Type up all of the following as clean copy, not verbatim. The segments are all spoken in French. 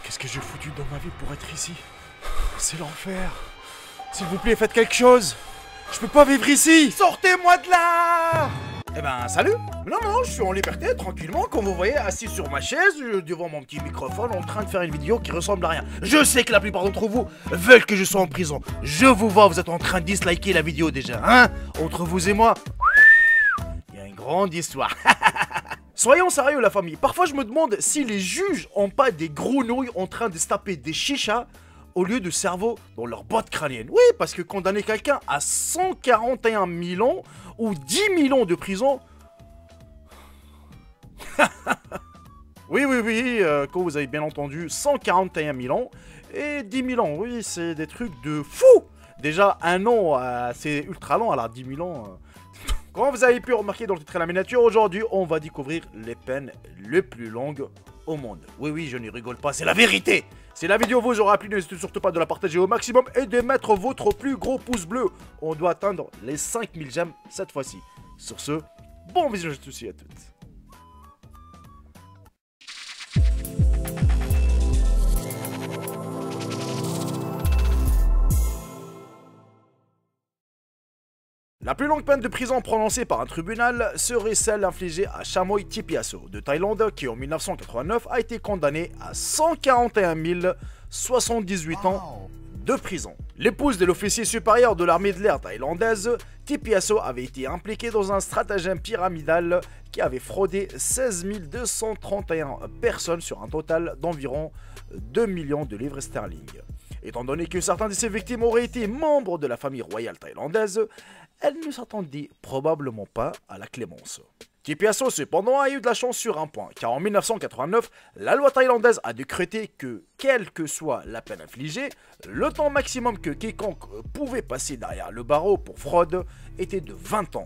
Qu'est-ce que j'ai foutu dans ma vie pour être ici? C'est l'enfer. S'il vous plaît, faites quelque chose. Je peux pas vivre ici. Sortez-moi de là. Eh ben, salut. Non, je suis en liberté, tranquillement, comme vous voyez, assis sur ma chaise, devant mon petit microphone, en train de faire une vidéo qui ressemble à rien. Je sais que la plupart d'entre vous veulent que je sois en prison. Je vous vois, vous êtes en train de disliker la vidéo déjà, hein? Entre vous et moi, il y a une grande histoire. Soyons sérieux la famille, parfois je me demande si les juges ont pas des grenouilles en train de se taper des chichas au lieu de cerveau dans leur boîte crânienne. Oui, parce que condamner quelqu'un à 141 000 ans ou 10 000 ans de prison... oui, comme vous avez bien entendu, 141 000 ans et 10 000 ans, oui, c'est des trucs de fou. Déjà, un an, c'est ultra long, alors 10 000 ans... Comme vous avez pu remarquer dans le titre et la miniature, aujourd'hui, on va découvrir les peines les plus longues au monde. Oui, je n'y rigole pas, c'est la vérité. Si la vidéo vous aura plu, n'hésitez surtout pas de la partager au maximum et de mettre votre plus gros pouce bleu. On doit atteindre les 5000 j'aime cette fois-ci. Sur ce, bon visionnage à tous et à toutes. La plus longue peine de prison prononcée par un tribunal serait celle infligée à Chamoy Tipiasso de Thaïlande qui en 1989 a été condamné à 141 078 ans de prison. L'épouse de l'officier supérieur de l'armée de l'air thaïlandaise, Tipiasso avait été impliquée dans un stratagème pyramidal qui avait fraudé 16 231 personnes sur un total d'environ 2 millions de livres sterling. Étant donné que certains de ces victimes auraient été membres de la famille royale thaïlandaise, elle ne s'attendait probablement pas à la clémence. Tipiasso cependant a eu de la chance sur un point, car en 1989, la loi thaïlandaise a décrété que, quelle que soit la peine infligée, le temps maximum que quiconque pouvait passer derrière le barreau pour fraude était de 20 ans.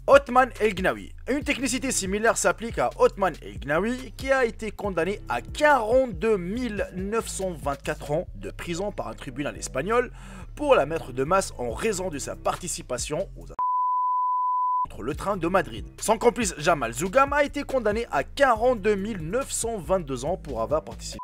Othman El Gnawi. Une technicité similaire s'applique à Othman El Gnawi qui a été condamné à 42 924 ans de prison par un tribunal espagnol pour la mettre de masse en raison de sa participation aux contre le train de Madrid. Son complice Jamal Zougam a été condamné à 42 922 ans pour avoir participé.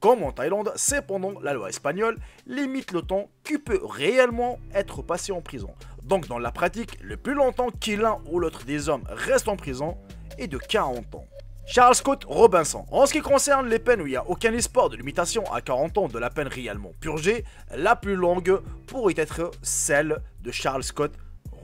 Comme en Thaïlande, cependant, la loi espagnole limite le temps qui peut réellement être passé en prison. Donc dans la pratique, le plus longtemps que l'un ou l'autre des hommes reste en prison est de 40 ans. Charles Scott Robinson. En ce qui concerne les peines où il n'y a aucun espoir de limitation à 40 ans de la peine réellement purgée, la plus longue pourrait être celle de Charles Scott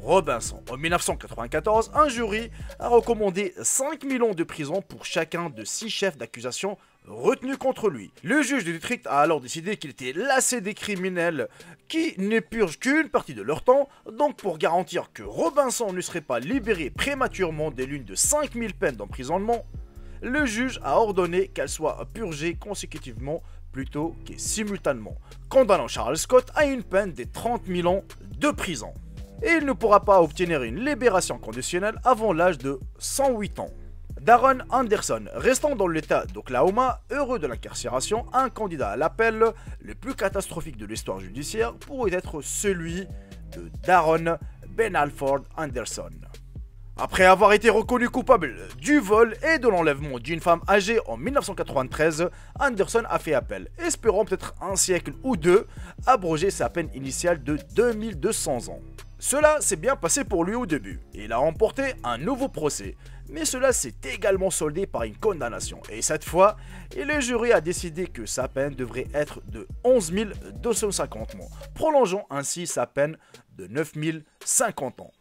Robinson. En 1994, un jury a recommandé 5 000 ans de prison pour chacun de 6 chefs d'accusation retenus contre lui. Le juge du district a alors décidé qu'il était lassé des criminels qui ne purgent qu'une partie de leur temps, donc pour garantir que Robinson ne serait pas libéré prématurément des l'une de 5 000 peines d'emprisonnement, le juge a ordonné qu'elle soit purgée consécutivement plutôt que simultanément, condamnant Charles Scott à une peine de 30 000 ans de prison. Et il ne pourra pas obtenir une libération conditionnelle avant l'âge de 108 ans. Darren Anderson, restant dans l'état d'Oklahoma, heureux de l'incarcération, un candidat à l'appel le plus catastrophique de l'histoire judiciaire pourrait être celui de Darren Benalford Anderson. Après avoir été reconnu coupable du vol et de l'enlèvement d'une femme âgée en 1993, Anderson a fait appel, espérant peut-être un siècle ou deux abroger sa peine initiale de 2200 ans. Cela s'est bien passé pour lui au début, et il a remporté un nouveau procès, mais cela s'est également soldé par une condamnation, et cette fois, le jury a décidé que sa peine devrait être de 11 250 mois, prolongeant ainsi sa peine de 9 050 ans.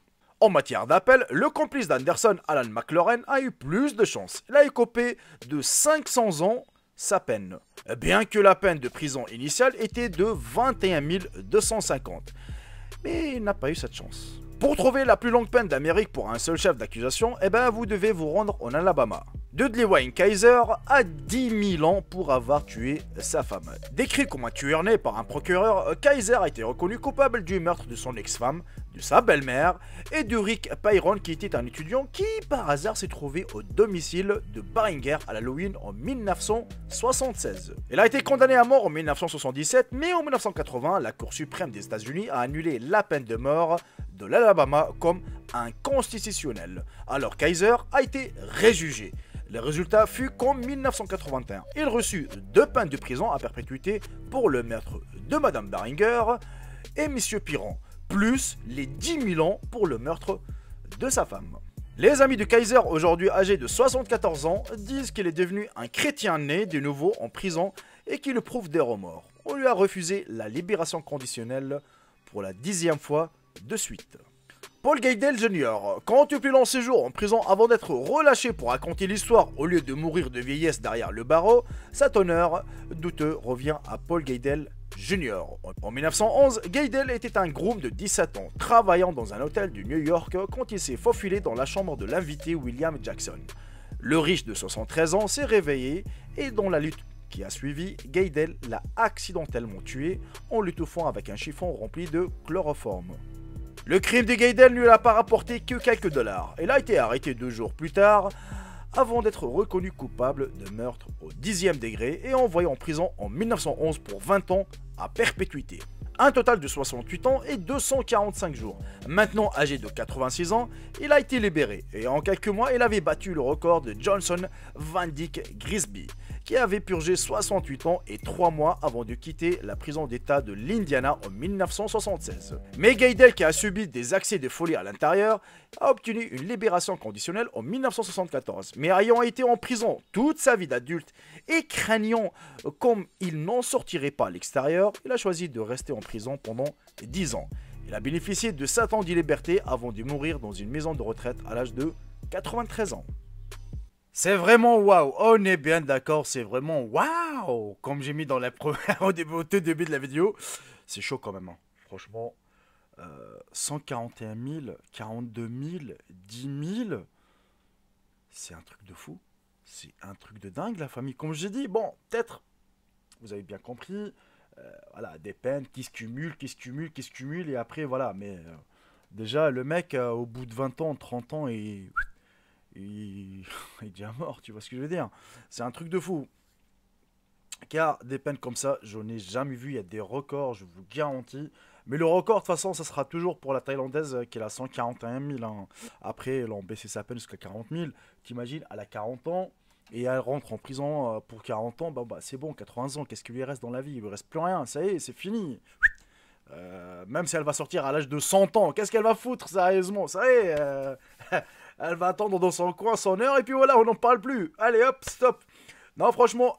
En matière d'appel, le complice d'Anderson, Alan McLaurin, a eu plus de chance. Il a écopé de 500 ans sa peine, bien que la peine de prison initiale était de 21 250. Mais il n'a pas eu cette chance. Pour trouver la plus longue peine d'Amérique pour un seul chef d'accusation, vous devez vous rendre en Alabama. Dudley Wayne Kaiser a 10 000 ans pour avoir tué sa femme. Décrit comme un tueur né par un procureur, Kaiser a été reconnu coupable du meurtre de son ex-femme, de sa belle-mère et de Rick Pyron qui était un étudiant qui par hasard s'est trouvé au domicile de Baringer à l'Halloween en 1976. Il a été condamné à mort en 1977, mais en 1980, la Cour suprême des États-Unis a annulé la peine de mort de l'Alabama comme inconstitutionnelle. Alors Kaiser a été réjugé. Le résultat fut qu'en 1981, il reçut 2 peines de prison à perpétuité pour le meurtre de Madame Baringer et Monsieur Piron, plus les 10 000 ans pour le meurtre de sa femme. Les amis de Kaiser, aujourd'hui âgé de 74 ans, disent qu'il est devenu un chrétien né de nouveau en prison et qu'il éprouve des remords. On lui a refusé la libération conditionnelle pour la 10e fois de suite. Paul Gaydel Jr., quant au plus long séjour en prison avant d'être relâché pour raconter l'histoire au lieu de mourir de vieillesse derrière le barreau, cet honneur douteux revient à Paul Gaydel Jr. En 1911, Gaydel était un groom de 17 ans, travaillant dans un hôtel de New York quand il s'est faufilé dans la chambre de l'invité William Jackson. Le riche de 73 ans s'est réveillé et dans la lutte qui a suivi, Gaydel l'a accidentellement tué en l'étouffant avec un chiffon rempli de chloroforme. Le crime de Gaydel ne lui a pas rapporté que quelques dollars. Il a été arrêté 2 jours plus tard avant d'être reconnu coupable de meurtre au 10e degré et envoyé en prison en 1911 pour 20 ans à perpétuité. Un total de 68 ans et 245 jours. Maintenant âgé de 86 ans, il a été libéré et en quelques mois, il avait battu le record de Johnson Van Dyke Grisby, qui avait purgé 68 ans et 3 mois avant de quitter la prison d'État de l'Indiana en 1976. Mais Gaydel, qui a subi des accès de folie à l'intérieur, a obtenu une libération conditionnelle en 1974. Mais ayant été en prison toute sa vie d'adulte et craignant comme il n'en sortirait pas à l'extérieur, il a choisi de rester en prison pendant 10 ans. Il a bénéficié de 7 ans de liberté avant de mourir dans une maison de retraite à l'âge de 93 ans. C'est vraiment waouh, on est bien d'accord, c'est vraiment waouh. Comme j'ai mis dans la première, au tout début de la vidéo, c'est chaud quand même, hein. Franchement, 141 000, 42 000, 10 000, c'est un truc de fou. C'est un truc de dingue, la famille. Comme j'ai dit, bon, peut-être, vous avez bien compris, voilà, des peines qui se cumulent, qui se cumulent, qui se cumulent, et après, voilà, mais déjà, le mec, au bout de 20 ans, 30 ans, il est déjà mort, tu vois ce que je veux dire. C'est un truc de fou. Car des peines comme ça, je n'ai jamais vu. Il y a des records, je vous garantis. Mais le record, de toute façon, ça sera toujours pour la Thaïlandaise qui est à 141 000. Hein. Après, elle a baissé sa peine jusqu'à 40 000. T'imagines, elle a 40 ans et elle rentre en prison pour 40 ans. Bah, c'est bon, 80 ans, qu'est-ce qu'il lui reste dans la vie? Il lui reste plus rien, ça y est, c'est fini. Même si elle va sortir à l'âge de 100 ans, qu'est-ce qu'elle va foutre, sérieusement? Ça y est, elle va attendre dans son coin son heure et puis voilà, on n'en parle plus. Allez hop, stop. Non, franchement,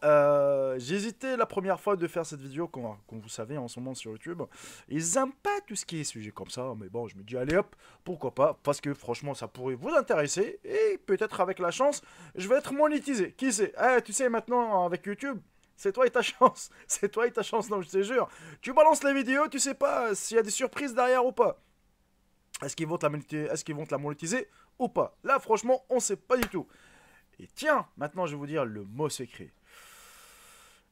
j'ai hésité la première fois de faire cette vidéo, comme vous savez, en ce moment sur YouTube. Ils n'aiment pas tout ce qui est sujet comme ça, mais bon, je me dis, allez hop, pourquoi pas, parce que franchement, ça pourrait vous intéresser, et peut-être avec la chance, je vais être monétisé. Qui sait? Tu sais, maintenant, avec YouTube, c'est toi et ta chance. C'est toi et ta chance, non, je te jure. Tu balances les vidéos, tu sais pas s'il y a des surprises derrière ou pas. Est-ce qu'ils vont te la monétiser ou pas? Là, franchement, on sait pas du tout. Et tiens, maintenant je vais vous dire le mot secret.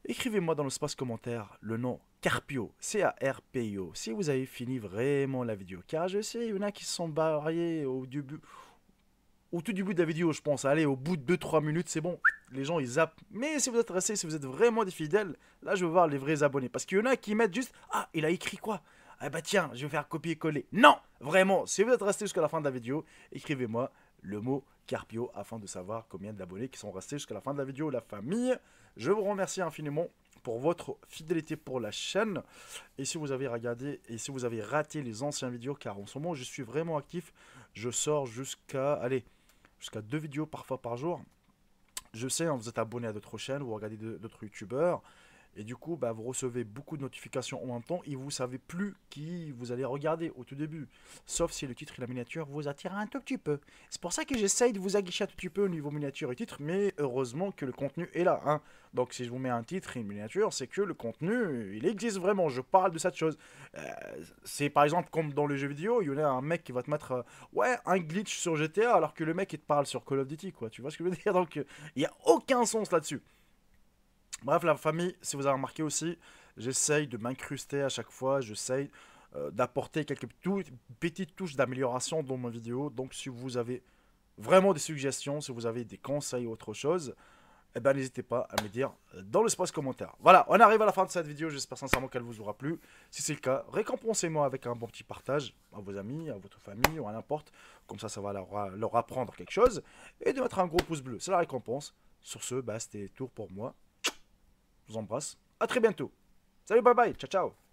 Écrivez-moi dans l'espace commentaire le nom Carpio, C-A-R-P-I-O, si vous avez fini vraiment la vidéo. Car je sais, il y en a qui se sont barrés au tout début de la vidéo, je pense. Allez, au bout de 2-3 minutes, c'est bon. Les gens, ils zappent. Mais si vous êtes restés, si vous êtes vraiment des fidèles, là, je veux voir les vrais abonnés. Parce qu'il y en a qui mettent juste « Ah, il a écrit quoi ?» Ah bah tiens, je vais faire copier-coller. Non, vraiment, si vous êtes restés jusqu'à la fin de la vidéo, écrivez-moi le mot Carpio afin de savoir combien d'abonnés qui sont restés jusqu'à la fin de la vidéo. La famille, je vous remercie infiniment pour votre fidélité pour la chaîne. Et si vous avez regardé et si vous avez raté les anciennes vidéos, car en ce moment je suis vraiment actif, je sors jusqu'à 2 vidéos parfois par jour. Je sais, hein, vous êtes abonné à d'autres chaînes, vous regardez d'autres youtubeurs. Et du coup, bah, vous recevez beaucoup de notifications en même temps et vous ne savez plus qui vous allez regarder au tout début. Sauf si le titre et la miniature vous attirent un tout petit peu. C'est pour ça que j'essaye de vous aguicher un tout petit peu au niveau miniature et titre, mais heureusement que le contenu est là. Hein. Donc si je vous mets un titre et une miniature, c'est que le contenu, il existe vraiment. Je parle de cette chose. C'est par exemple comme dans le jeu vidéo, il y en a un mec qui va te mettre ouais, un glitch sur GTA alors que le mec il te parle sur Call of Duty, quoi. Tu vois ce que je veux dire? Donc il n'y a aucun sens là-dessus. Bref, la famille, si vous avez remarqué aussi, j'essaye de m'incruster à chaque fois, j'essaye d'apporter quelques petites touches d'amélioration dans ma vidéo. Donc si vous avez vraiment des suggestions, si vous avez des conseils ou autre chose, eh ben n'hésitez pas à me dire dans l'espace commentaire. Voilà, on arrive à la fin de cette vidéo, j'espère sincèrement qu'elle vous aura plu. Si c'est le cas, récompensez-moi avec un bon petit partage à vos amis, à votre famille ou à n'importe. Comme ça va leur apprendre quelque chose. Et de mettre un gros pouce bleu, c'est la récompense. Sur ce, bah, c'était tout pour moi. Je vous embrasse, à très bientôt. Salut, bye bye, ciao ciao.